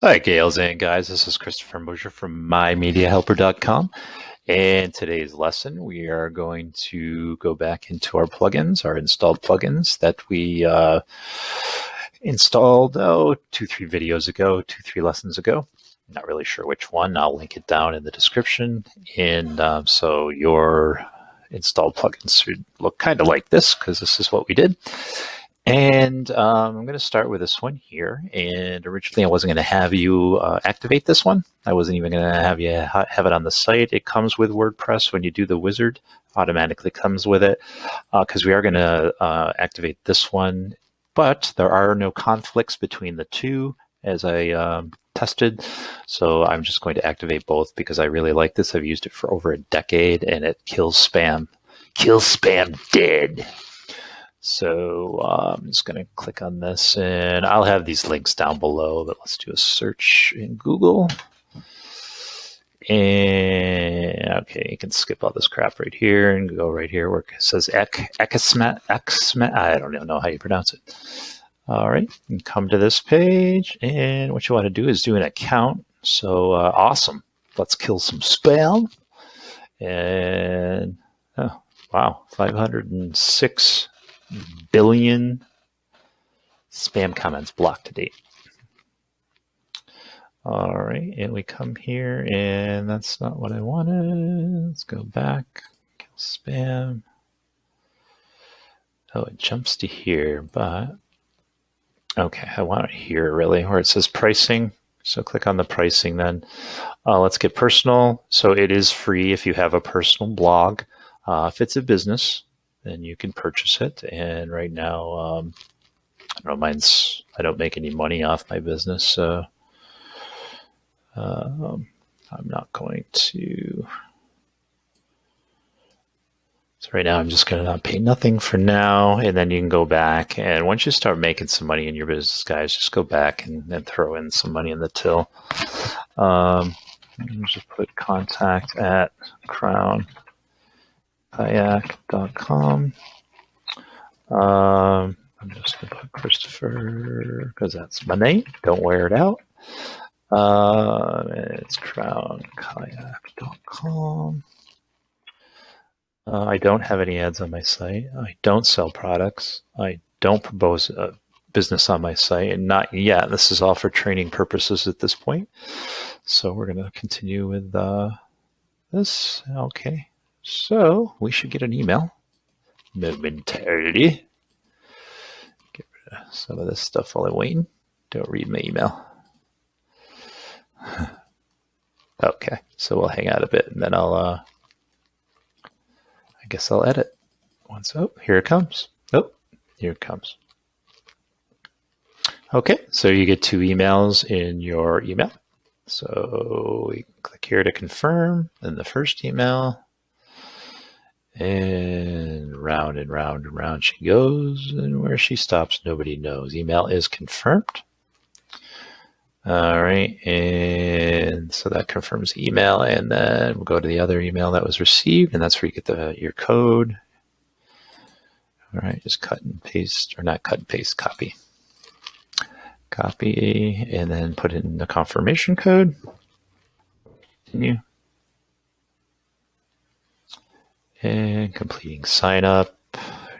Hi, gals and guys. This is Christopher Mosier from MyMediaHelper.com. And today's lesson, we are going to go back into our plugins, our installed plugins that we installed, 2-3 videos ago, 2-3 lessons ago. Not really sure which one. I'll link it down in the description. And so your installed plugins should look kind of like this, because this is what we did. And I'm going to start with this one here. And originally I wasn't going to have you activate this one. I wasn't even going to have you have it on the site. It comes with WordPress. When you do the wizard, automatically comes with it, because we are going to activate this one. But there are no conflicts between the two as I tested. So I'm just going to activate both because I really like this. I've used it for over a decade and it kills spam. Kills spam dead. So I'm just going to click on this, and I'll have these links down below, but let's do a search in Google. And okay, you can skip all this crap right here and go right here where it says Ekasmet. I don't even know how you pronounce it. All right, you come to this page, and what you want to do is do an account. So awesome. Let's kill some spam. And oh, wow, 506 billion spam comments blocked to date. All right, and we come here, and that's not what I wanted. Let's go back, kill spam. Oh, it jumps to here, but okay, I want it here really, where it says pricing. So click on the pricing then. Let's get personal. So it is free if you have a personal blog. If it's a business, then you can purchase it. And right now, I don't know, I don't make any money off my business, so I'm not going to. So right now, I'm just going to not pay nothing for now, and then you can go back. And once you start making some money in your business, guys, just go back and throw in some money in the till. Just put contact at crownkayak.com. I'm just going to put Christopher because that's my name. Don't wear it out. It's crownkayak.com. I don't have any ads on my site. I don't sell products. I don't propose a business on my site, and not yet. This is all for training purposes at this point. So we're going to continue with this. Okay. So we should get an email momentarily. Get rid of some of this stuff while I'm waiting. Don't read my email. Okay, so we'll hang out a bit, and then I guess I'll edit. Here it comes. Oh, here it comes. Okay, so you get 2 emails in your email. So we click here to confirm, then the first email. And round and round and round she goes, and where she stops, nobody knows. Email is confirmed. All right, and so that confirms the email, and then we'll go to the other email that was received, and that's where you get your code. All right, just cut and paste, or not cut and paste, copy. Copy, and then put in the confirmation code. Continue. And completing sign up.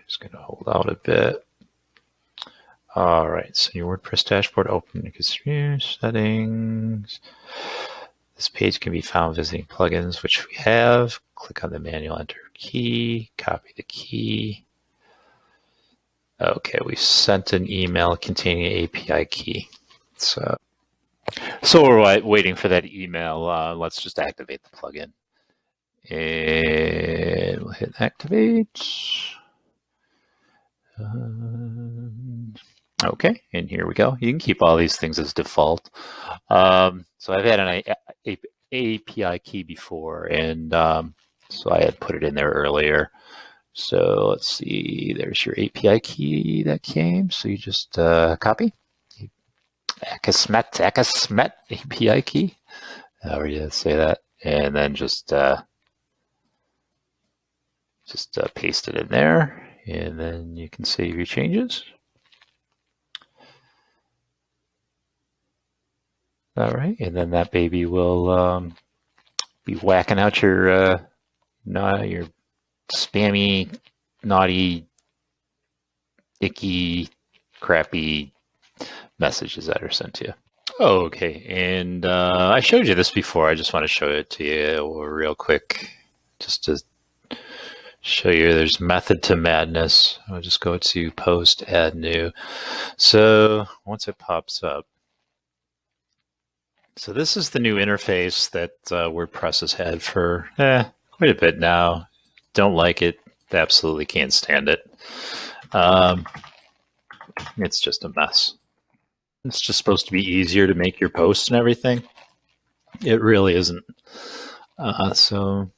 Just going to hold out a bit. All right, so your WordPress dashboard, open settings. This page can be found visiting plugins, which we have. Click on the manual enter key, copy the key. Okay, we sent an email containing an API key. So we're waiting for that email. Let's just activate the plugin. And we'll hit activate. Okay, and here we go. You can keep all these things as default. So I've had an API key before, and so I had put it in there earlier. So let's see, there's your API key that came. So you just copy Akasmet API key. However you say that, and then just paste it in there, and then you can save your changes. All right, and then that baby will be whacking out your your spammy, naughty, icky, crappy messages that are sent to you. Okay, and I showed you this before. I just want to show it to you real quick, just to show you there's method to madness. I'll just go to post, add new. So once it pops up, so this is the new interface that WordPress has had for quite a bit now. Don't like it. Absolutely can't stand it. It's just a mess. It's just supposed to be easier to make your posts and everything. It really isn't. So,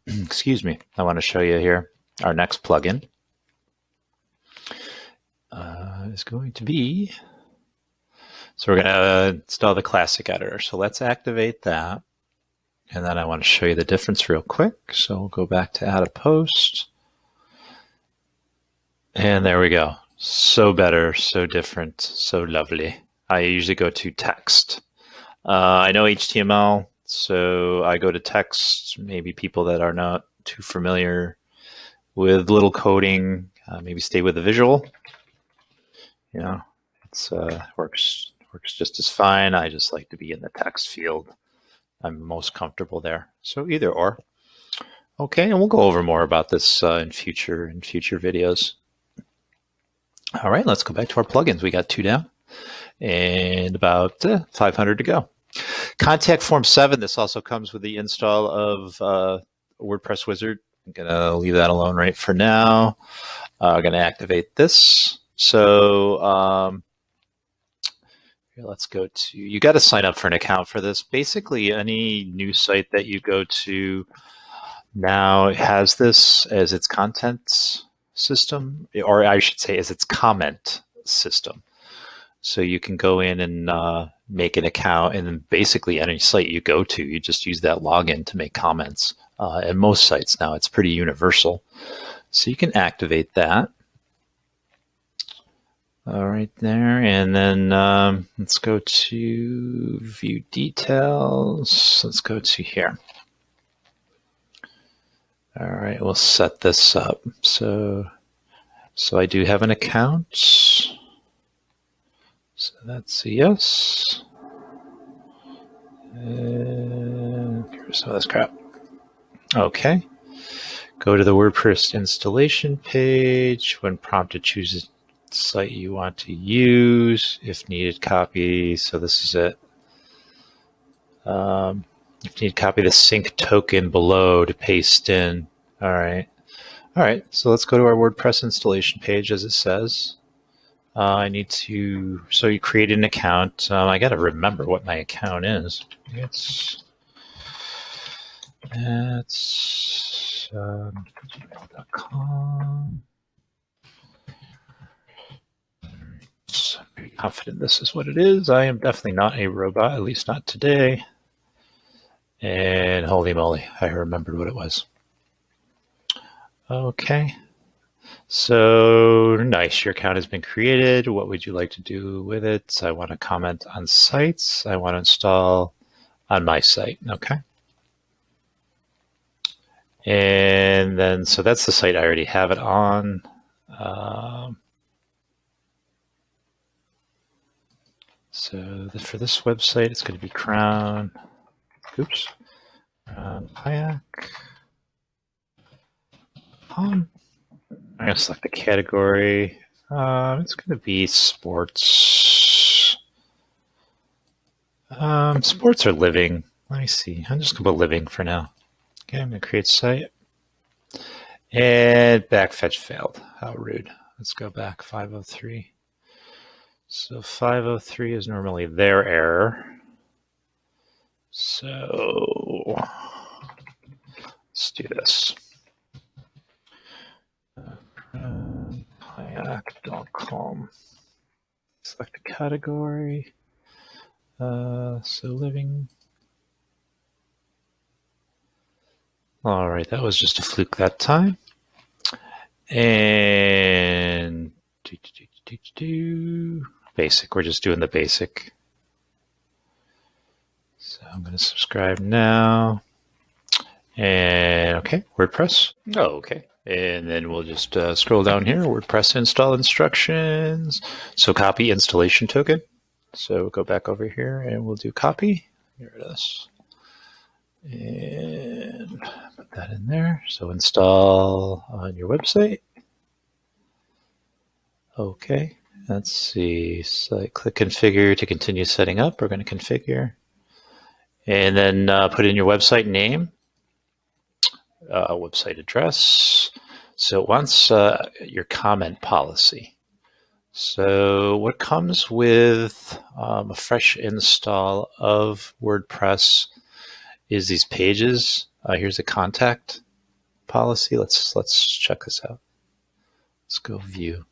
excuse me. I want to show you here our next plugin is going to be. So we're going to install the classic editor. So let's activate that. And then I want to show you the difference real quick. So we'll go back to add a post. And there we go. So better, so different, so lovely. I usually go to text. I know HTML, so I go to text. Maybe people that are not too familiar with little coding, maybe stay with the visual. You know, it's works just as fine. I just like to be in the text field. I'm most comfortable there. So either or. Okay, and we'll go over more about this in future videos. All right, let's go back to our plugins. We got 2 down and about 500 to go. Contact Form 7, this also comes with the install of WordPress Wizard. I'm going to leave that alone right for now. I'm going to activate this. So here, let's go to, you got to sign up for an account for this. Basically, any new site that you go to now has this as its content system, or I should say as its comment system. So you can go in and make an account, and then basically any site you go to, you just use that login to make comments. And most sites now, it's pretty universal. So you can activate that. All right there, and then let's go to view details. Let's go to here. All right, we'll set this up. So I do have an account. So that's a yes. Here's some of this crap. Okay. Go to the WordPress installation page. When prompted, choose a site you want to use. If needed, copy. So this is it. If you need, copy the sync token below to paste in. All right. All right. So let's go to our WordPress installation page, as it says. I need to, so you create an account. I got to remember what my account is. It's gmail.com. I'm pretty confident this is what it is. I am definitely not a robot, at least not today. And holy moly, I remembered what it was. Okay. So nice, your account has been created. What would you like to do with it? I want to comment on sites. I want to install on my site. Okay. And then, so that's the site I already have it on. So for this website, it's going to be Crown. Oops. Kayak. I'm going to select the category. It's going to be sports. Sports or living. Let me see. I'm just going to put living for now. Okay, I'm going to create site. And backfetch failed. How rude. Let's go back 503. So 503 is normally their error. So let's do this. Kayak.com. Select a category. So living. All right, that was just a fluke that time. And basic, we're just doing the basic. I'm going to subscribe now. And okay, WordPress. Oh, okay. And then we'll just scroll down here, WordPress install instructions. So copy installation token. So go back over here and we'll do copy. Here it is. And put that in there. So install on your website. Okay, let's see. So I click configure to continue setting up. We're going to configure. And then put in your website name, website address. So it wants your comment policy. So what comes with a fresh install of WordPress is these pages. Here's a contact policy. Let's check this out. Let's go view.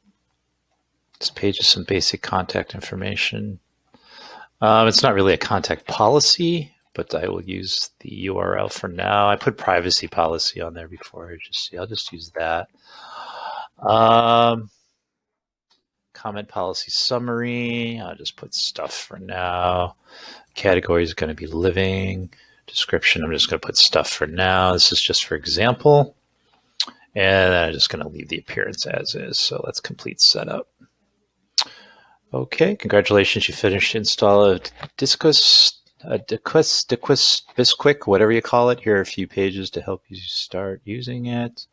This page is some basic contact information. It's not really a contact policy, but I will use the URL for now. I put privacy policy on there before. I'll just use that. Comment policy summary. I'll just put stuff for now. Category is going to be living. Description, I'm just going to put stuff for now. This is just for example. And then I'm just going to leave the appearance as is. So let's complete setup. Okay, congratulations, you finished install of Bisquick, whatever you call it. Here are a few pages to help you start using it.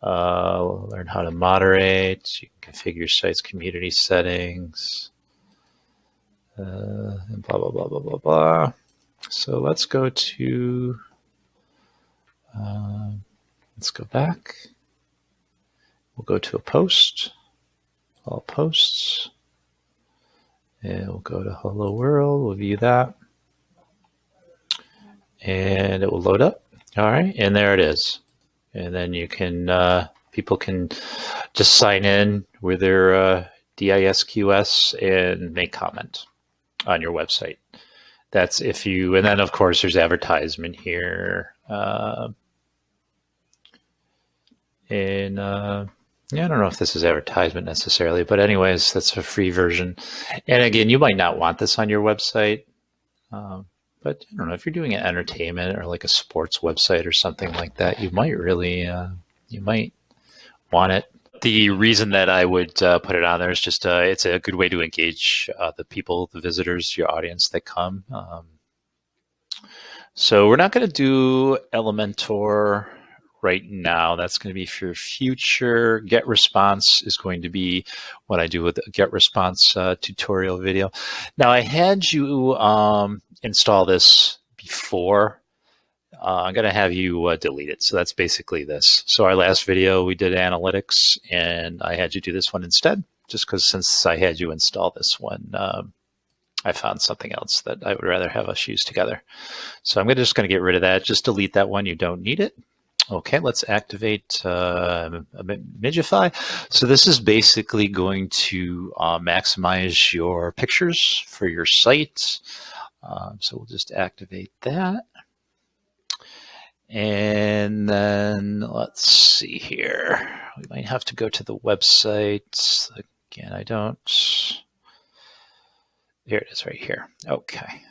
Learn how to moderate. You can configure your site's community settings. And blah, blah, blah, blah, blah, blah. So let's go to, let's go back. We'll go to a post, all posts. And we'll go to Hello World, we'll view that. And it will load up. All right, and there it is. And then you can, people can just sign in with their DISQS and make comment on your website. That's if you, and then of course there's advertisement here. Yeah, I don't know if this is advertisement necessarily, but anyways, that's a free version. And again, you might not want this on your website, but I don't know if you're doing an entertainment or like a sports website or something like that, you might really, you might want it. The reason that I would put it on there is just it's a good way to engage the people, the visitors, your audience that come. So we're not going to do Elementor right now. That's going to be for future. Get response is going to be what I do with the get response tutorial video. Now I had you install this before. I'm going to have you delete it. So that's basically this. So our last video we did analytics and I had you do this one instead, just because since I had you install this one, I found something else that I would rather have us use together. So I'm just going to get rid of that. Just delete that one. You don't need it. Okay, let's activate Midify. So this is basically going to maximize your pictures for your site. So we'll just activate that. And then let's see here. We might have to go to the website. Again, I don't. Here it is right here. Okay.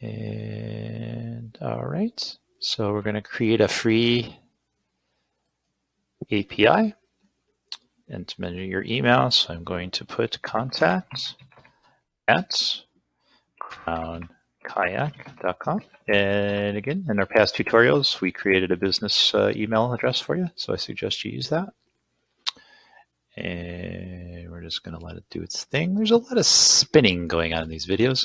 And all right. So we're going to create a free API and to menu your email. So I'm going to put contact@crownkayak.com. And again, in our past tutorials, we created a business email address for you. So I suggest you use that. And we're just going to let it do its thing. There's a lot of spinning going on in these videos.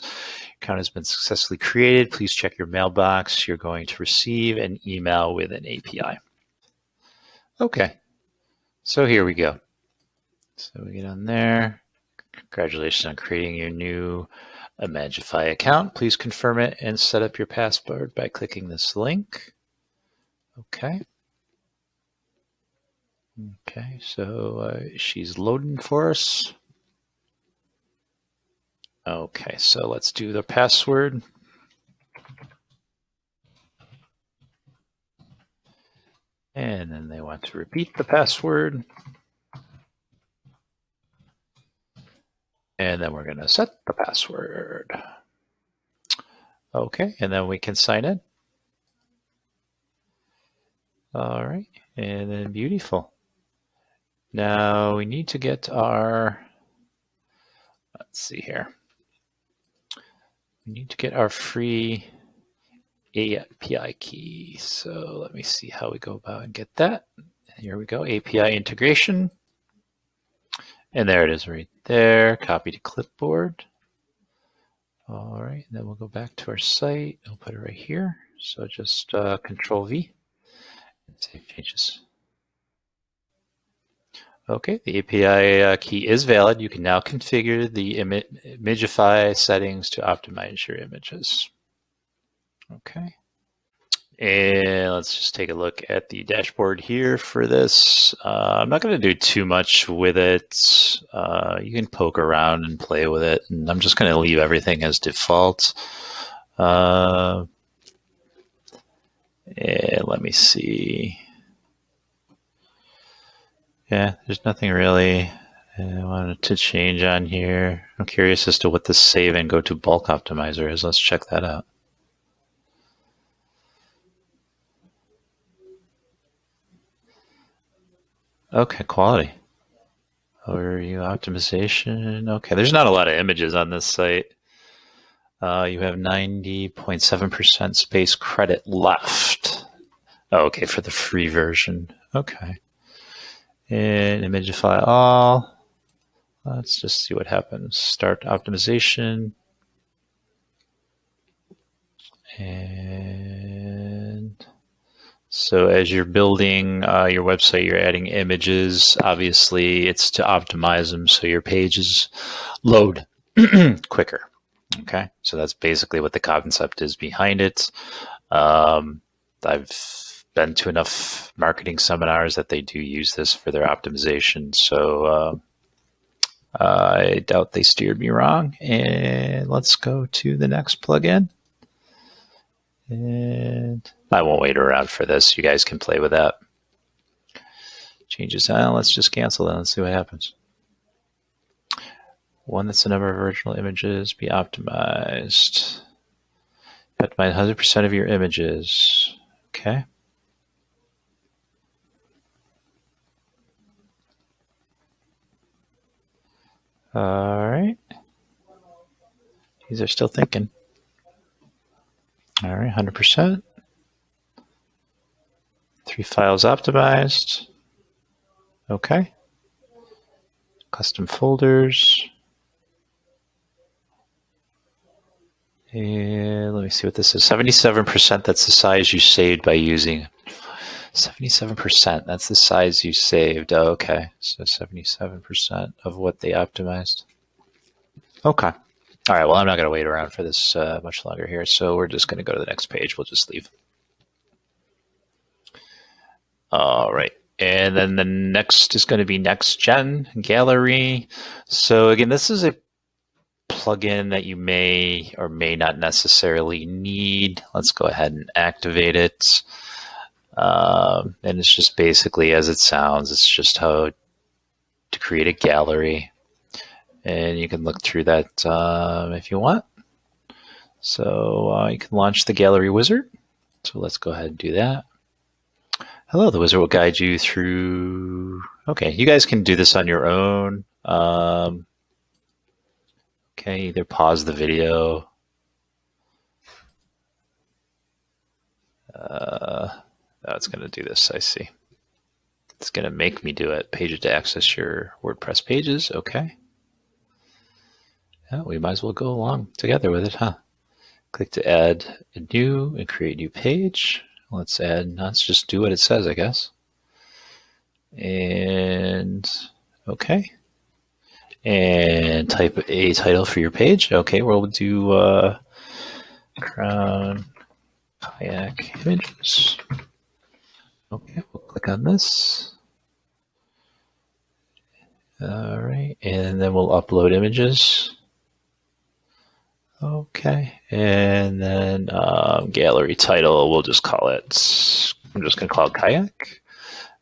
Account has been successfully created. Please check your mailbox. You're going to receive an email with an API. Okay, so here we go. So we get on there. Congratulations on creating your new Imagify account. Please confirm it and set up your password by clicking this link. Okay. Okay, so she's loading for us. Okay, so let's do the password. And then they want to repeat the password. And then we're going to set the password. Okay, and then we can sign in. All right, and then beautiful. Now we need to get our, let's see here. We need to get our free API key. So let me see how we go about and get that. Here we go, API integration. And there it is right there, copy to clipboard. All right, and then we'll go back to our site. I'll put it right here. So just Control V and save changes. Okay, the API key is valid. You can now configure the Imagify settings to optimize your images. Okay. And let's just take a look at the dashboard here for this. I'm not going to do too much with it. You can poke around and play with it. And I'm just going to leave everything as default. And let me see. Yeah, there's nothing really I wanted to change on here. I'm curious as to what the save and go to bulk optimizer is. Let's check that out. Okay, quality. Overview optimization. Okay, there's not a lot of images on this site. You have 90.7% space credit left. Oh, okay, for the free version. Okay. And Imagify all. Let's just see what happens. Start optimization. And so as you're building your website, you're adding images. Obviously, it's to optimize them so your pages load quicker. Okay, so that's basically what the concept is behind it. I've been to enough marketing seminars that they do use this for their optimization. So I doubt they steered me wrong. And let's go to the next plugin. And I won't wait around for this. You guys can play with that. Changes. Let's just cancel that. Let's see what happens. One, that's the number of original images. Be optimized. Optimize 100% of your images. Okay. All right. These are still thinking. All right, 100%. 3 files optimized. Okay. Custom folders. And let me see what this is. 77%, that's the size you saved by using. 77%, that's the size you saved. Oh, okay, so 77% of what they optimized. Okay. All right, well, I'm not going to wait around for this much longer here, so we're just going to go to the next page. We'll just leave. All right. And then the next is going to be Next Gen Gallery. So again, this is a plugin that you may or may not necessarily need. Let's go ahead and activate it. And it's just basically as it sounds. It's just how to create a gallery. And you can look through that if you want. So you can launch the gallery wizard. So let's go ahead and do that. Hello, the wizard will guide you through. Okay, you guys can do this on your own. Okay, either pause the video. Oh, it's going to do this, I see. It's going to make me do it. Pages to access your WordPress pages. Okay. Yeah, we might as well go along together with it, huh? Click to add a new and create new page. Let's just do what it says, I guess. And okay. And type a title for your page. Okay, we'll do crown kayak images. Okay, we'll click on this. All right, and then we'll upload images. Okay, and then gallery title, we'll just call it, I'm just going to call it kayak.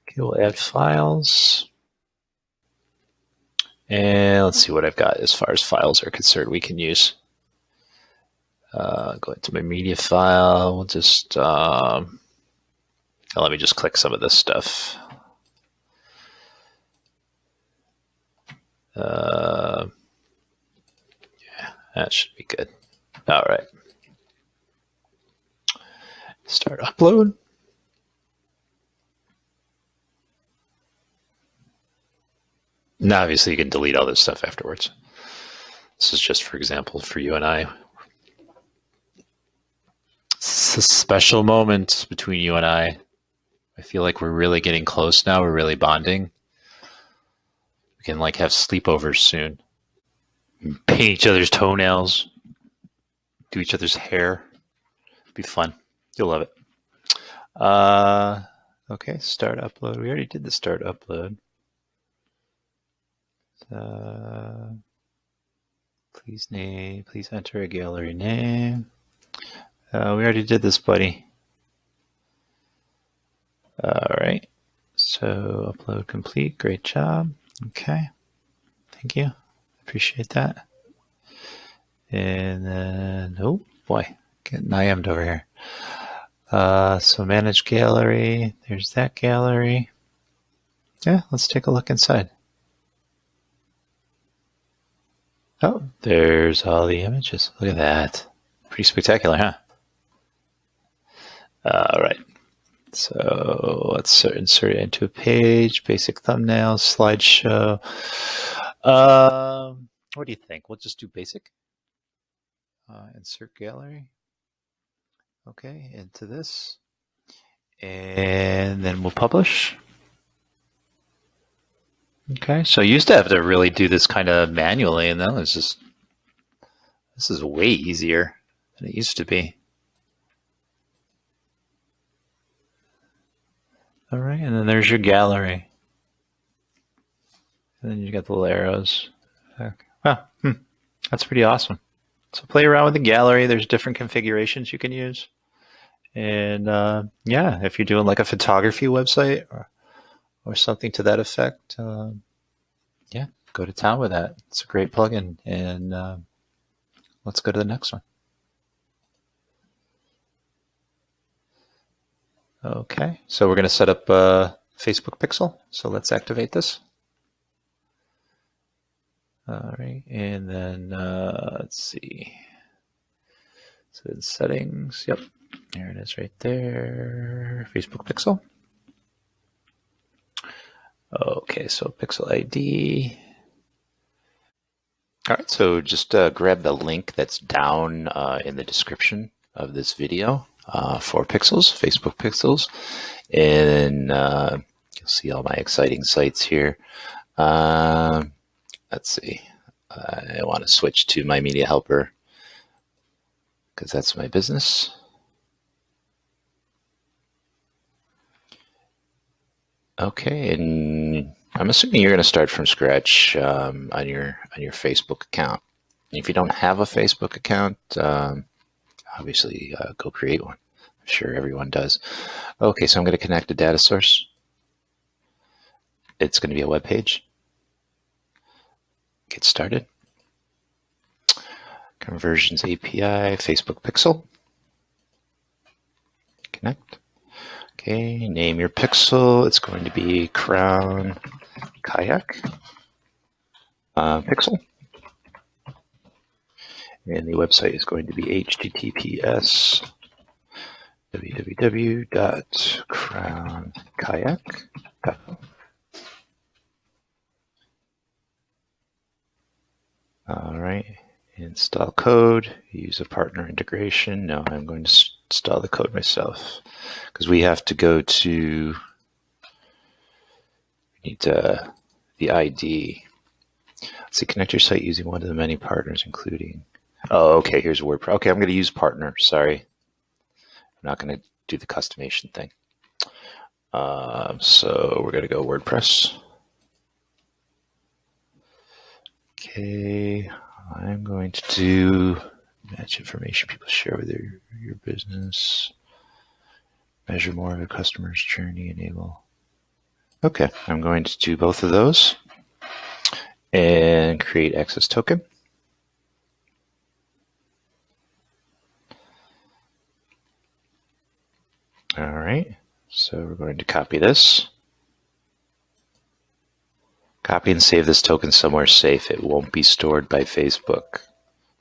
Okay, we'll add files. And let's see what I've got as far as files are concerned we can use. Go into my media file. We'll just, let me just click some of this stuff. Yeah, that should be good. All right. Start upload. Now, obviously, you can delete all this stuff afterwards. This is just for example for you and I. It's a special moment between you and I. I feel like we're really getting close now. We're really bonding. We can like have sleepovers soon. Paint each other's toenails. Do each other's hair. It'd be fun. You'll love it. Okay, start upload. We already did the start upload. Please enter a gallery name. We already did this, buddy. All right. So upload complete. Great job. Okay. Thank you. Appreciate that. And then, oh boy, getting IM'd over here. So manage gallery. There's that gallery. Yeah, let's take a look inside. Oh, there's all the images. Look at that. Pretty spectacular, huh? All right. So let's insert it into a page, basic thumbnail, slideshow. What do you think? We'll just do basic. Insert gallery. Okay, into this. And then we'll publish. Okay, so I used to have to really do this kind of manually, and now it's just, this is way easier than it used to be. All right, and then there's your gallery. And then you got the little arrows. Okay. Wow, that's pretty awesome. So play around with the gallery. There's different configurations you can use. And yeah, if you're doing like a photography website or something to that effect, yeah, go to town with that. It's a great plugin. And let's go to the next one. Okay, so we're going to set up Facebook Pixel. So let's activate this. All right, and then let's see. So in settings, yep, there it is right there, Facebook Pixel. Okay, so Pixel ID. All right, so just grab the link that's down in the description of this video for Pixels, Facebook Pixels, and you'll see all my exciting sites here. Let's see, I want to switch to my media helper because that's my business. Okay, and I'm assuming you're going to start from scratch on your Facebook account. If you don't have a Facebook account, obviously go create one. I'm sure everyone does. Okay, so I'm going to connect a data source. It's going to be a web page. Get started. Conversions API, Facebook Pixel. Connect. Okay, name your pixel. It's going to be Crown Kayak Pixel. And the website is going to be https www.crownkayak.com. All right, install code, use a partner integration. No, I'm going to install the code myself because we have to go to, we need the ID. Let's see, connect your site using one of the many partners, including, oh, okay, here's WordPress. Okay, I'm going to use partner, sorry. I'm not going to do the customation thing. So we're going to go WordPress. Okay, I'm going to do match information people share with your business, measure more of a customer's journey, enable. Okay, I'm going to do both of those. and create access token. All right, so we're going to copy this. Copy and save this token somewhere safe. It won't be stored by Facebook.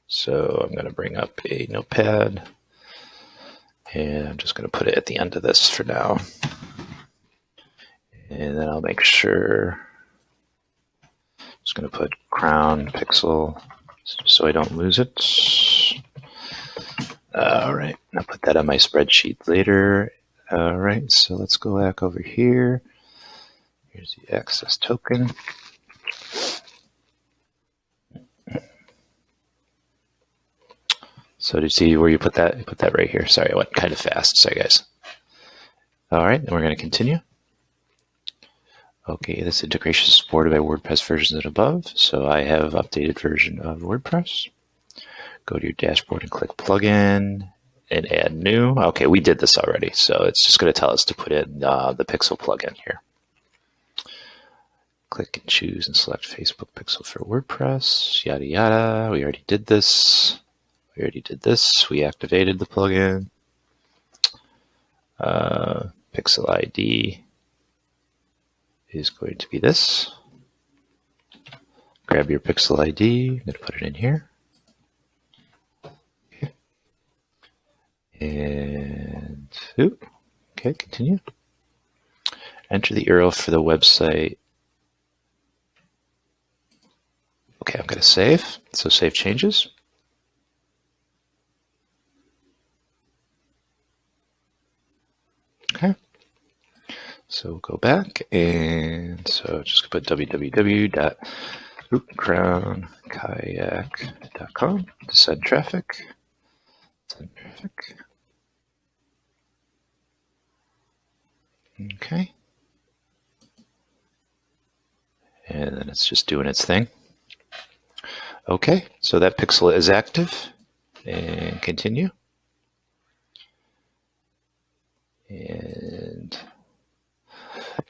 So I'm going to bring up a notepad, and I'm just going to put it at the end of this for now. And then I'll make sure, just going to put crown pixel so I don't lose it. All right, I'll put that on my spreadsheet later. All right, so let's go back over here. Here's the access token. So did you see where you put that? You put that right here. Sorry, I went kind of fast. Sorry, guys. All right, then we're going to continue. Okay, this integration is supported by WordPress versions and above. So I have updated version of WordPress. Go to your dashboard and click plugin and add new. Okay, we did this already. So it's just going to tell us to put in the pixel plugin here. Click and choose and select Facebook pixel for WordPress, yada, yada. We already did this. We activated the plugin. Pixel ID is going to be this. Grab your pixel ID. I'm going to put it in here. Okay. And, okay, continue. Enter the URL for the website. Okay, I'm going to save. So save changes. Okay. So we'll go back, and so just put www.crownkayak.com to send traffic. Okay. And then it's just doing its thing. Okay, so that pixel is active, and continue. And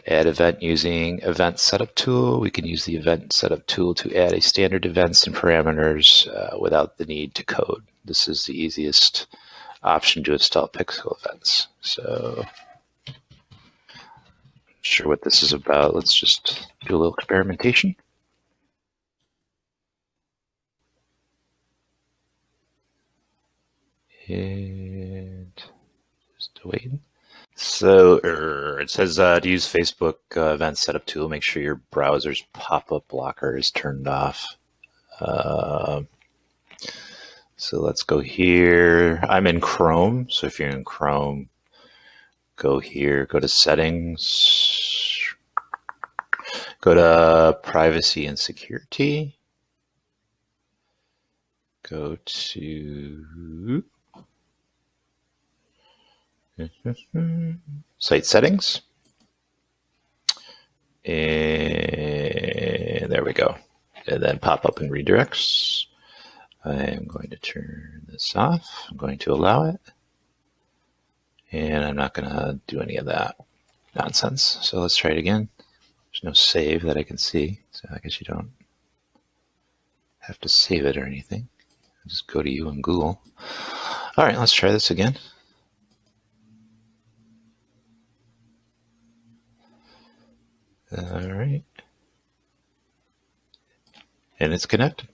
add event using event setup tool. We can use the event setup tool to add a standard events and parameters without the need to code. This is the easiest option to install pixel events. So, not sure what this is about. Let's just do a little experimentation. And just waiting. So it says to use Facebook event setup tool, make sure your browser's pop-up blocker is turned off. So let's go here. I'm in Chrome. So if you're in Chrome, go here, go to settings, go to privacy and security, go to site settings, and there we go. And then pop up and redirects. I'm going to turn this off. I'm going to allow it. And I'm not going to do any of that nonsense. So let's try it again. There's no save that I can see. So I guess you don't have to save it or anything. Just go to you in Google. All right, let's try this again. All right. And it's connected.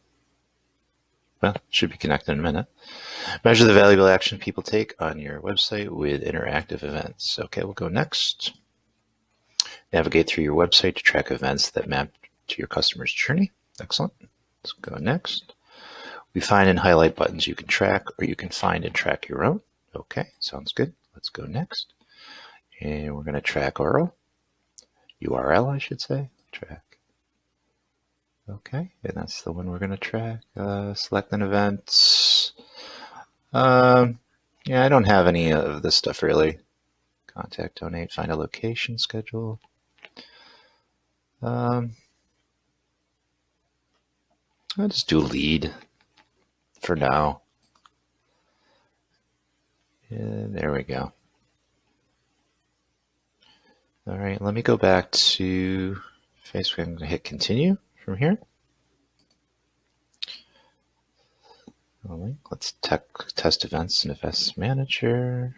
Well, it should be connected in a minute. Measure the valuable action people take on your website with interactive events. Okay, we'll go next. Navigate through your website to track events that map to your customer's journey. Excellent. Let's go next. We find and highlight buttons you can track, or you can find and track your own. Okay, sounds good. Let's go next. And we're going to track URL, I should say. Track. Okay, and that's the one we're going to track. Select an event. Yeah, I don't have any of this stuff really. Contact, donate, find a location, schedule. I'll just do lead for now. And there we go. All right, let me go back to Facebook. I'm going to hit continue from here. link. Let's test events in Events Manager.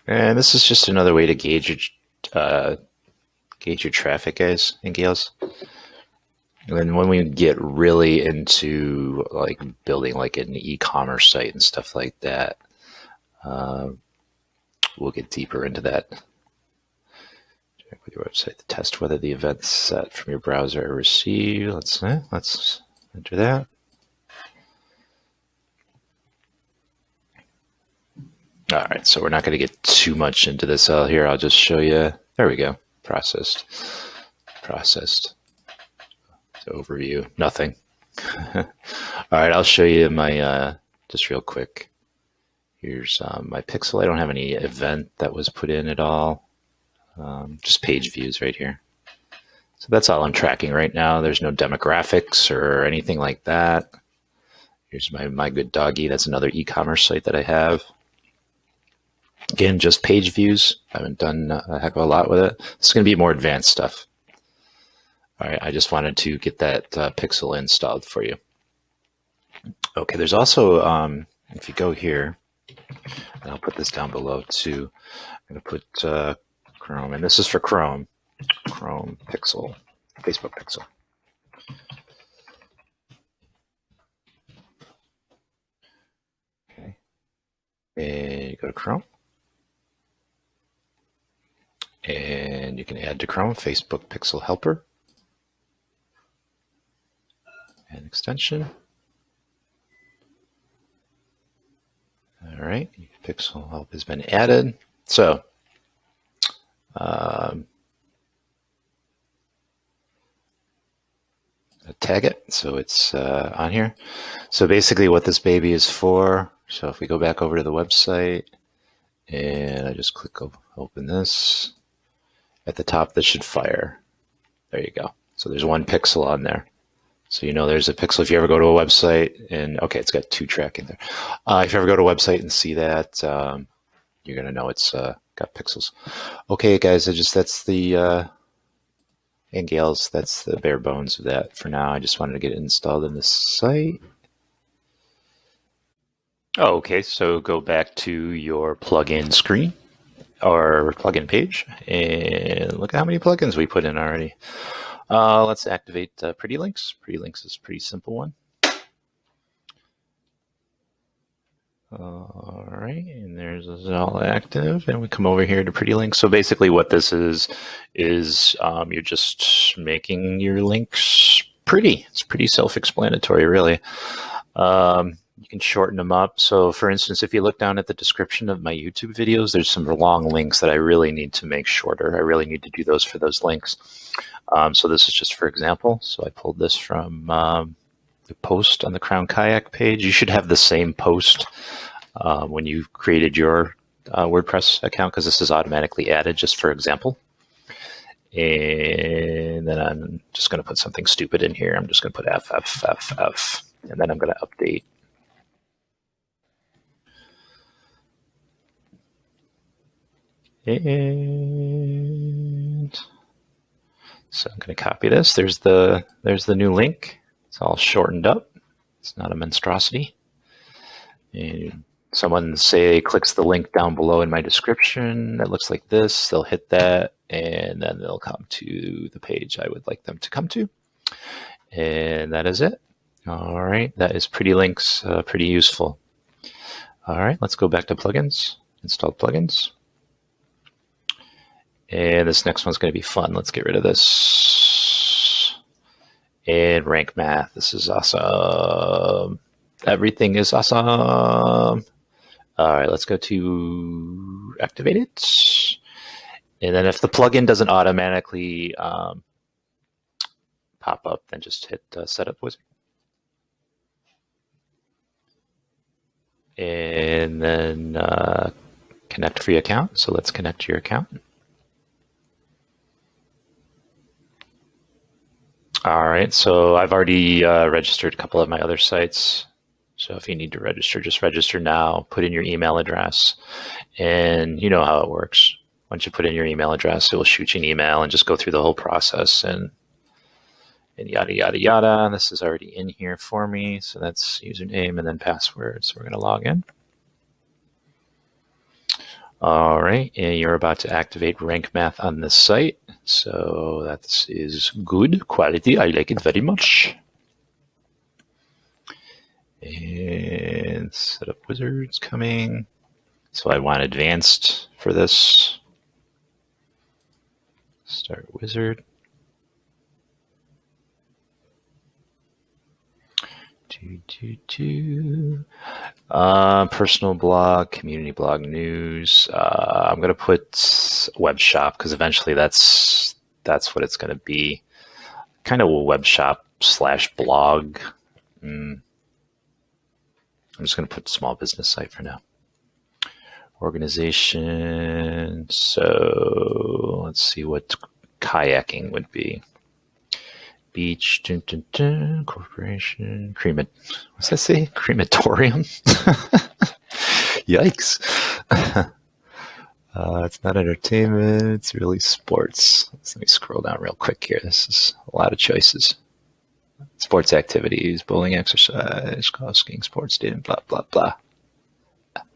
And this is just another way to gauge your traffic, guys and gals. And when we get really into like building like an e-commerce site and stuff like that, we'll get deeper into that. Check with your website to test whether the events set from your browser are received. Let's enter that. All right, so we're not going to get too much into this out here. I'll just show you. There we go. Processed. Overview, nothing. All right, I'll show you my, just real quick. Here's my pixel. I don't have any event that was put in at all. Just page views right here. So that's all I'm tracking right now. There's no demographics or anything like that. Here's my good doggy. That's another e-commerce site that I have. Again, just page views. I haven't done a heck of a lot with it. This is going to be more advanced stuff. All right, I just wanted to get that pixel installed for you. Okay, there's also, if you go here, and I'll put this down below too, I'm going to put Chrome, and this is for Chrome pixel, Facebook pixel. Okay, and you go to Chrome, and you can add to Chrome Facebook pixel helper. And extension. All right, pixel help has been added. So tag it so it's on here. So basically what this baby is for, so if we go back over to the website and I just click open this, at the top this should fire. There you go. So there's one pixel on there. So you know there's a pixel if you ever go to a website and, okay, it's got 2 tracking there. If you ever go to a website and see that, you're going to know it's got pixels. Okay, guys, that's the, and gals, that's the bare bones of that for now. I just wanted to get it installed in this site. Oh, okay, so go back to your plugin screen or plugin page and look at how many plugins we put in already. Let's activate Pretty Links. Pretty Links is a pretty simple one. All right, and there's this all active, and we come over here to Pretty Links. So basically what this is you're just making your links pretty. It's pretty self-explanatory, really. You can shorten them up. So for instance, if you look down at the description of my YouTube videos, there's some long links that I really need to make shorter. I really need to do those for those links. So this is just for example. So I pulled this from the post on the Crown Kayak page. You should have the same post when you created your WordPress account, because this is automatically added just for example. And then I'm just going to put something stupid in here. I'm just going to put FFFF, and then I'm going to update. And so I'm going to copy this. There's the new link. It's all shortened up. It's not a monstrosity. And someone say clicks the link down below in my description that looks like this. They'll hit that, and then they'll come to the page I would like them to come to. And that is it. All right, that is Pretty Links, pretty useful. All right, let's go back to plugins, install plugins. And this next one's going to be fun. Let's get rid of this. And rank math. This is awesome. Everything is awesome. All right, let's go to activate it. And then if the plugin doesn't automatically pop up, then just hit Setup Wizard. And then connect for your account. So let's connect to your account. All right, so I've already registered a couple of my other sites. So if you need to register, just register now, put in your email address, and you know how it works. Once you put in your email address, it will shoot you an email and just go through the whole process. And and yada, yada, yada. This is already in here for me. So that's username and then password. So we're going to log in. All right, and you're about to activate rank math on this site. So that is good quality. I like it very much. And setup wizards coming. So I want advanced for this. Start wizard. Personal blog, community blog news. I'm going to put web shop because eventually that's what it's going to be. Kind of a web shop / blog. I'm just going to put small business site for now. Organization. So let's see what kayaking would be. Beach, corporation, what's that say? Crematorium? Yikes. It's not entertainment, it's really sports. Let me scroll down real quick here. This is a lot of choices. Sports activities, bowling, exercise, golf, skiing, sports, dating, blah, blah, blah.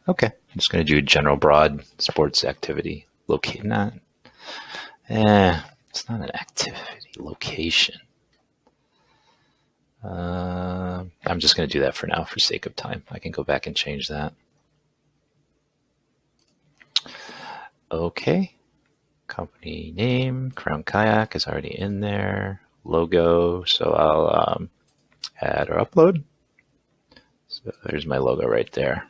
Okay, I'm just going to do a general broad sports activity. Locate, not. It's not an activity. Location. I'm just going to do that for now for sake of time. I can go back and change that. Okay. Company name, Crown Kayak is already in there. Logo, so I'll add or upload. So there's my logo right there.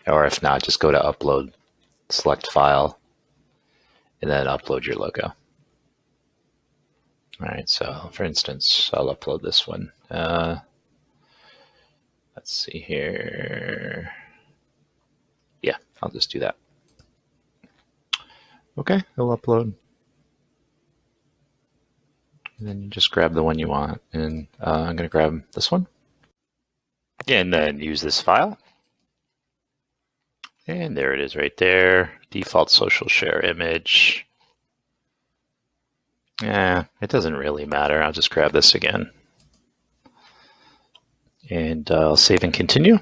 Or if not, just go to upload, select file, and then upload your logo. All right, so for instance, I'll upload this one. Let's see here. Yeah, I'll just do that. Okay, it'll upload. And then you just grab the one you want. And I'm going to grab this one. And then use this file. And there it is right there. Default social share image. Yeah, it doesn't really matter. I'll just grab this again. And I'll save and continue.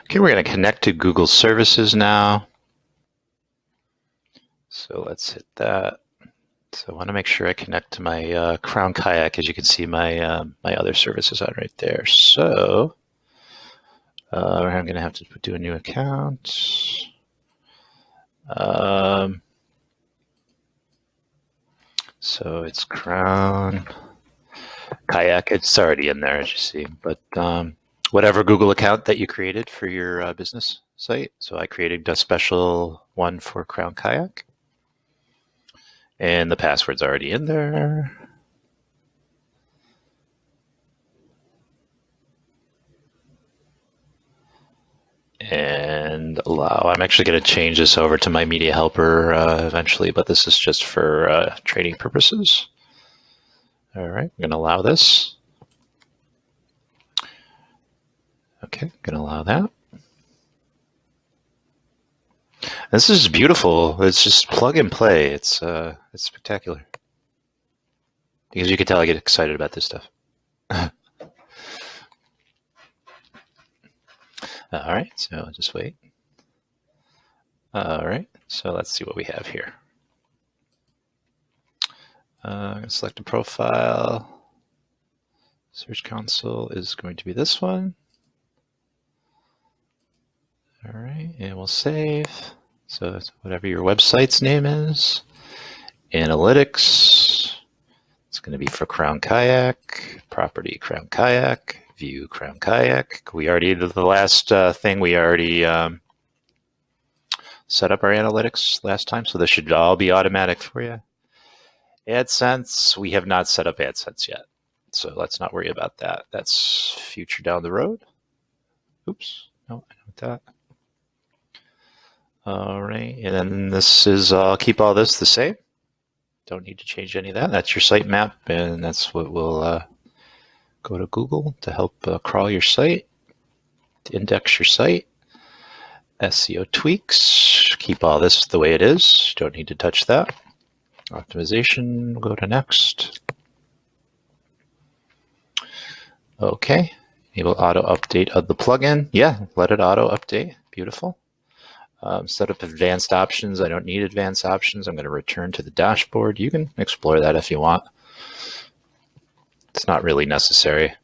Okay, we're going to connect to Google services now. So let's hit that. So I want to make sure I connect to my Crown Kayak. As you can see, my my other services on right there. So I'm going to have to do a new account. So it's Crown Kayak. It's already in there, as you see. But whatever Google account that you created for your business site. So I created a special one for Crown Kayak. And the password's already in there. And allow. I'm actually going to change this over to my media helper eventually, but this is just for training purposes. All right, I'm going to allow this. Okay, I'm going to allow that. This is beautiful. It's just plug and play. It's spectacular. Because you can tell I get excited about this stuff. All right, so I'll just wait. All right, so let's see what we have here. I'm going to select a profile. Search console is going to be this one. All right, and we'll save. So whatever your website's name is. Analytics. It's going to be for Crown Kayak. Property Crown Kayak. View Crown Kayak. We already did the last thing. We already set up our analytics last time, so this should all be automatic for you. AdSense, we have not set up AdSense yet, so let's not worry about that. That's future down the road. Oops, no, I know that. All right, and then this is, I'll keep all this the same. Don't need to change any of that. That's your sitemap, and that's what we'll go to Google to help crawl your site, to index your site. SEO tweaks. Keep all this the way it is. Don't need to touch that. Optimization, we'll go to next. Okay, enable auto update of the plugin. Yeah, let it auto update. Beautiful. Set up advanced options. I don't need advanced options. I'm going to return to the dashboard. You can explore that if you want. It's not really necessary.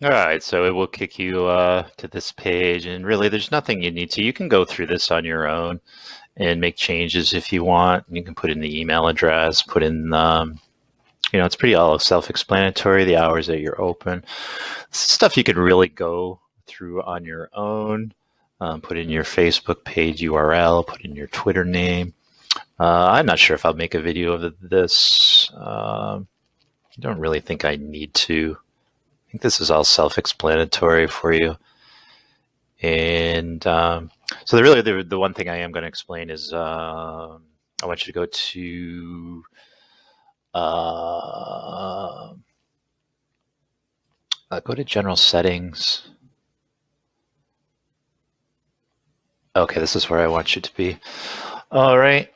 All right, so it will kick you to this page, and really there's nothing you need to. You can go through this on your own and make changes if you want. You can put in the email address, put in, it's pretty all self-explanatory, the hours that you're open. Stuff you can really go through on your own. Put in your Facebook page URL, put in your Twitter name. I'm not sure if I'll make a video of this. I don't really think I need to. I think this is all self-explanatory for you. And so the one thing I am going to explain is I want you to go to general settings. Okay, this is where I want you to be. All right.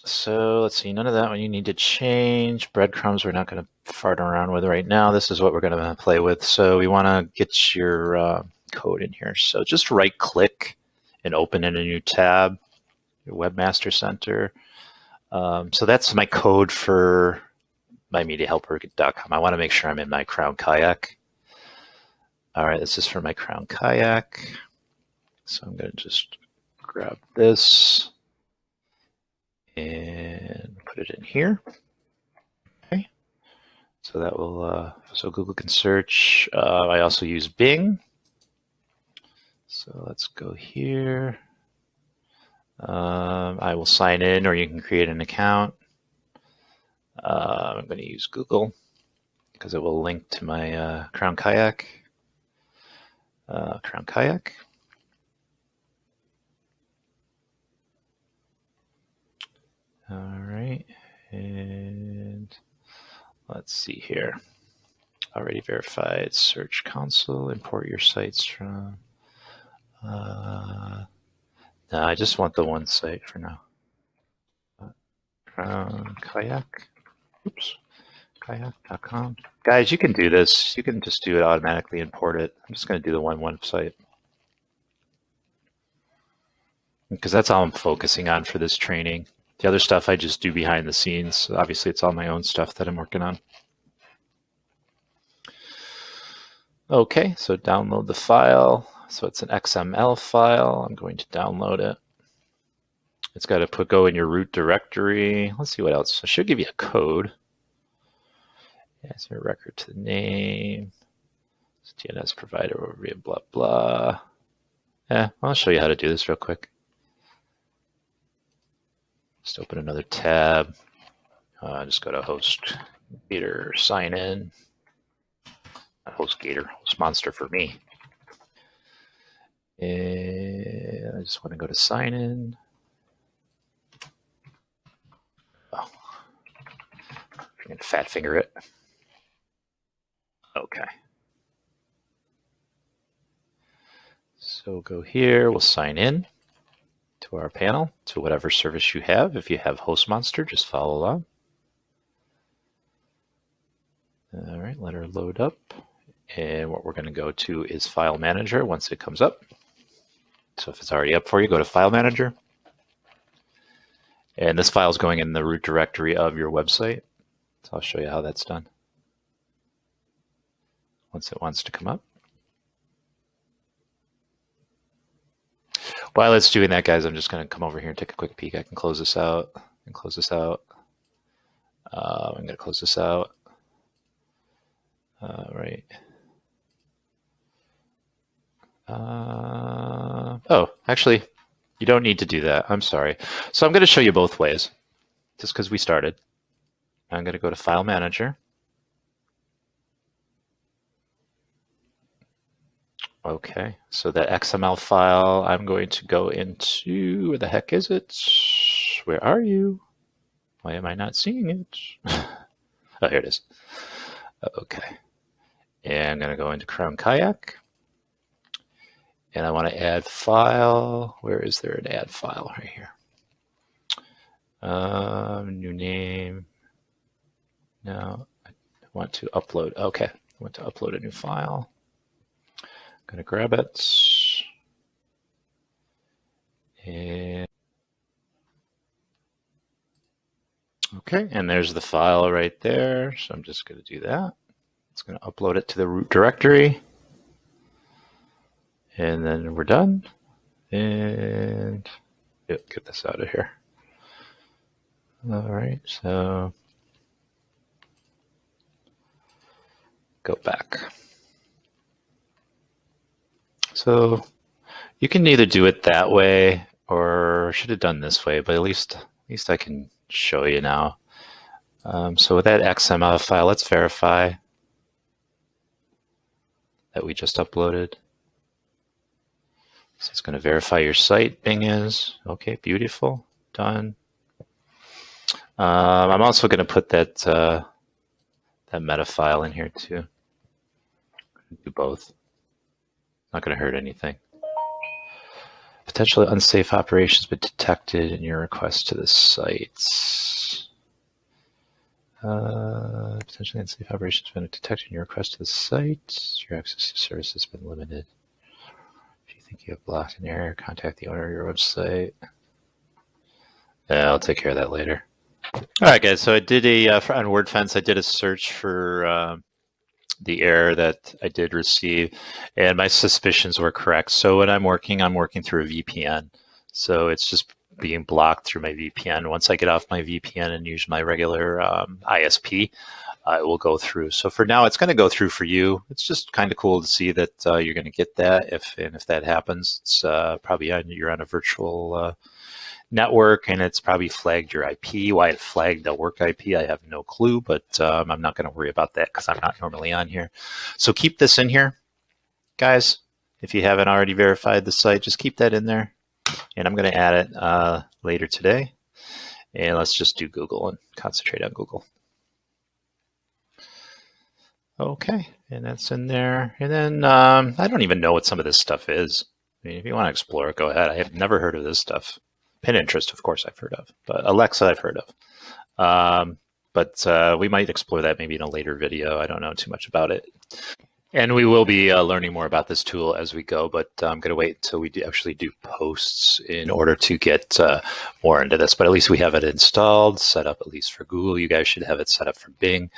So let's see, none of that one you need to change. Breadcrumbs we're not going to fart around with right now. This is what we're going to play with. So we want to get your code in here. So just right click and open in a new tab, your Webmaster Center. So that's my code for MyMediaHelper.com. I want to make sure I'm in my Crown Kayak. All right, this is for my Crown Kayak. So I'm going to just grab this and put it in here. Okay. So that will, so Google can search. I also use Bing. So let's go here. I will sign in, or you can create an account. I'm going to use Google because it will link to my Crown Kayak. Crown Kayak. All right, and let's see here. Already verified. Search console. Import your sites from. No, I just want the one site for now. Crown Kayak. Oops. Kayak.com. Guys, you can do this. You can just do it automatically, import it. I'm just going to do the one website because that's all I'm focusing on for this training. The other stuff I just do behind the scenes. Obviously, it's all my own stuff that I'm working on. Okay, so download the file. So it's an XML file. I'm going to download it. It's got to go in your root directory. Let's see what else. I should give you a code. Yeah, so a record to the name. DNS provider overview, blah, blah. Yeah, I'll show you how to do this real quick. Just open another tab. Just go to HostGator, sign in. Not HostGator, HostMonster for me. And I just want to go to sign in. Oh, I'm going to fat finger it. Okay. So go here, we'll sign in to our panel, to whatever service you have. If you have HostMonster, just follow along. All right, let her load up. And what we're going to go to is File Manager once it comes up. So if it's already up for you, go to File Manager. And this file is going in the root directory of your website. So I'll show you how that's done once it wants to come up. While it's doing that, guys, I'm just going to come over here and take a quick peek. I can close this out and close this out. I'm going to close this out. Right. Oh, actually, you don't need to do that. I'm sorry. So I'm going to show you both ways, just because we started. I'm going to go to File Manager. Okay, so that XML file, I'm going to go into, where the heck is it? Where are you? Why am I not seeing it? Oh, here it is. Okay. And I'm going to go into Crown Kayak. And I want to add file. Where is there an add file? Right here. New name. No, I want to upload. Okay, I want to upload a new file. I'm going to grab it. And okay, and there's the file right there. So I'm just going to do that. It's going to upload it to the root directory. And then we're done. And get this out of here. All right, so go back. So you can either do it that way or should have done this way, but at least I can show you now. So with that XML file, let's verify that we just uploaded. So it's going to verify your site. Bing is okay. Beautiful. Done. I'm also going to put that that meta file in here too. Do both. Not going to hurt anything. Potentially unsafe operations been detected in your request to the site. Potentially unsafe operations been detected in your request to the site. Your access to service has been limited. If you think you have blocked an error, contact the owner of your website. Yeah, I'll take care of that later. All right, guys. So I did on Wordfence, I did a search for the error that I did receive, and my suspicions were correct. So when I'm working through a VPN. So it's just being blocked through my VPN. Once I get off my VPN and use my regular ISP, it will go through. So for now, it's going to go through for you. It's just kind of cool to see that you're going to get that. If that happens, it's probably you're on a virtual network, and it's probably flagged your IP. Why it flagged the work IP, I have no clue, but I'm not going to worry about that because I'm not normally on here. So keep this in here, guys. If you haven't already verified the site, just keep that in there. And I'm going to add it later today. And let's just do Google and concentrate on Google. Okay, and that's in there. And then I don't even know what some of this stuff is. I mean, if you want to explore it, go ahead. I have never heard of this stuff. Pinterest, of course, I've heard of, but Alexa, I've heard of. But we might explore that maybe in a later video. I don't know too much about it. And we will be learning more about this tool as we go, but I'm going to wait until we actually do posts in order to get more into this. But at least we have it installed, set up at least for Google. You guys should have it set up for Bing.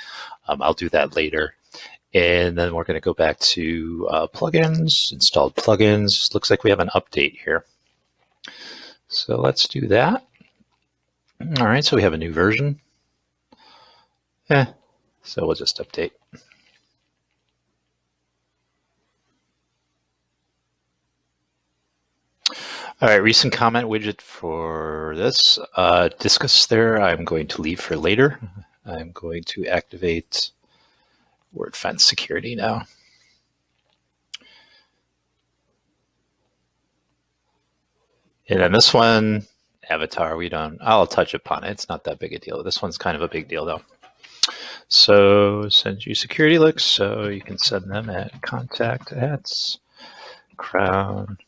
I'll do that later. And then we're going to go back to plugins, installed plugins. Looks like we have an update here. So let's do that. All right, so we have a new version. So we'll just update. All right, recent comment widget for this. Discuss there, I'm going to leave for later. I'm going to activate Wordfence security now. And then this one, avatar, I'll touch upon it. It's not that big a deal. This one's kind of a big deal though. So send you security links, so you can send them at crownkayak.com.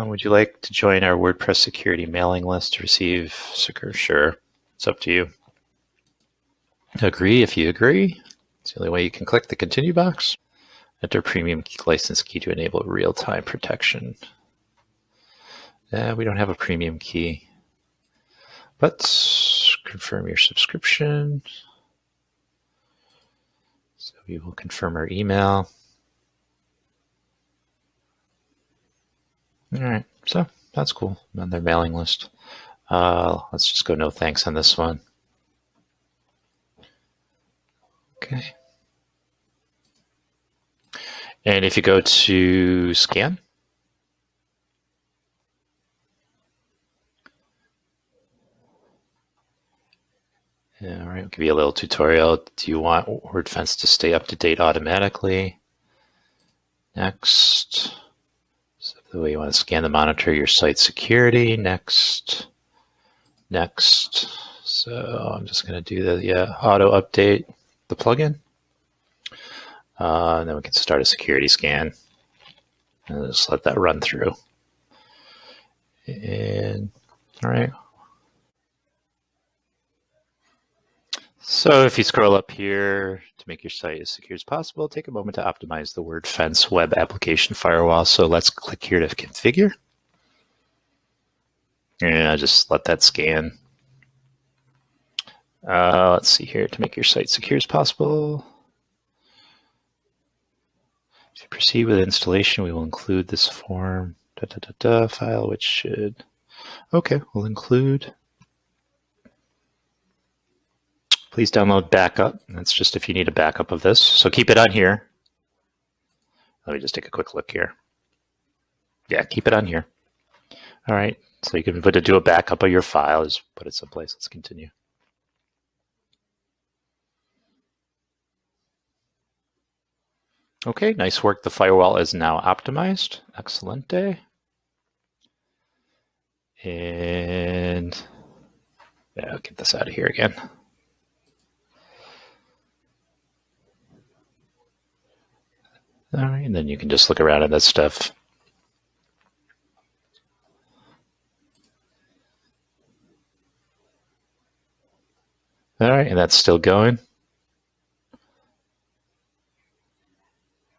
Would you like to join our WordPress security mailing list to receive secure? Sure, it's up to you. Agree if you agree. It's the only way you can click the continue box. Enter premium license key to enable real-time protection. We don't have a premium key, but confirm your subscription. So we will confirm our email. All right, so that's cool. I'm on their mailing list. Let's just go no thanks on this one. Okay. And if you go to scan, all right, I'll give you a little tutorial. Do you want Wordfence to stay up to date automatically? Next. So the way you want to scan to monitor your site security. Next. Next. So I'm just going to do the auto update the plugin. And then we can start a security scan and just let that run through. And all right. So if you scroll up here to make your site as secure as possible, take a moment to optimize the Wordfence web application firewall. So let's click here to configure. And I'll just let that scan. Let's see here, to make your site secure as possible. To proceed with installation, we will include this form file, which should, okay, we'll include. Please download backup. That's just if you need a backup of this. So keep it on here. Let me just take a quick look here. Yeah, keep it on here. All right, so you can do a backup of your file, just put it someplace. Let's continue. Okay, nice work. The firewall is now optimized. Excelente. And yeah, I'll get this out of here again. All right, and then you can just look around at that stuff. All right, and that's still going.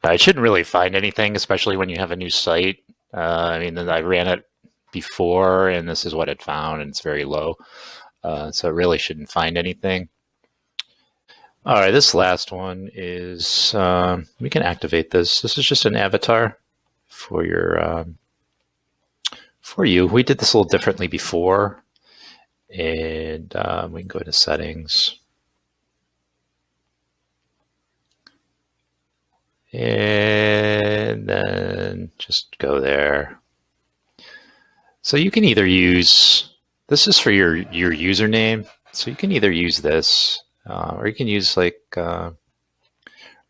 I shouldn't really find anything, especially when you have a new site. I mean, I ran it before, and this is what it found, and it's very low. So it really shouldn't find anything. All right, this last one is, we can activate this. This is just an avatar for your, for you. We did this a little differently before, and we can go into settings. And then just go there. So you can either use, this is for your username. So you can either use this, or you can use like, you can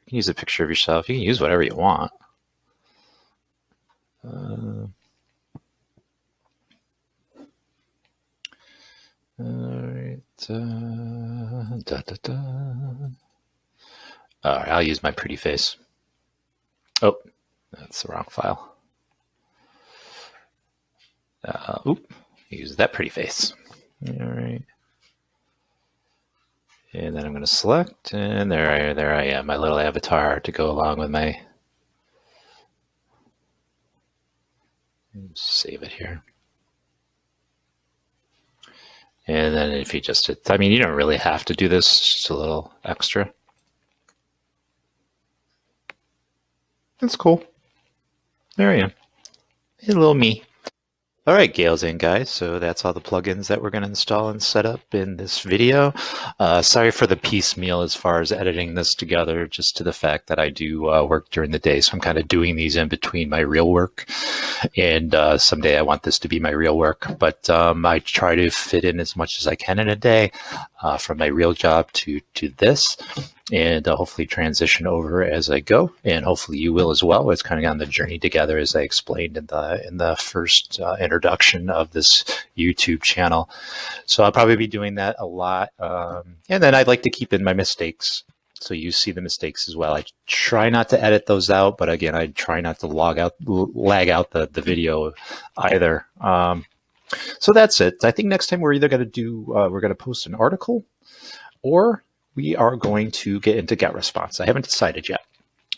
use a picture of yourself. You can use whatever you want. All right. All right, I'll use my pretty face. Oh, that's the wrong file. Oop, use that pretty face. All right. And then I'm going to select, and there I am, my little avatar to go along with my. Save it here. And then if you just, I mean, you don't really have to do this, it's just a little extra. That's cool. There I am. Hey, little me. All right, gals and guys, so that's all the plugins that we're going to install and set up in this video. Sorry for the piecemeal as far as editing this together, just to the fact that I do work during the day, so I'm kind of doing these in between my real work, and someday I want this to be my real work, but I try to fit in as much as I can in a day from my real job to this, and hopefully transition over as I go, and hopefully you will as well. It's kind of on the journey together, as I explained in the first introduction of this YouTube channel. So I'll probably be doing that a lot, and then I'd like to keep in my mistakes, so you see the mistakes as well. I try not to edit those out, but again, I try not to lag out the video either. So that's it. I think next time we're either going to we're going to post an article, or we are going to get into GetResponse. I haven't decided yet.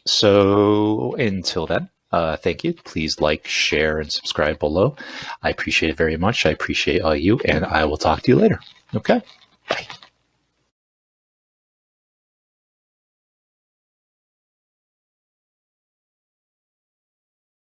So until then, thank you. Please like, share, and subscribe below. I appreciate it very much. I appreciate all you, and I will talk to you later. Okay? Bye.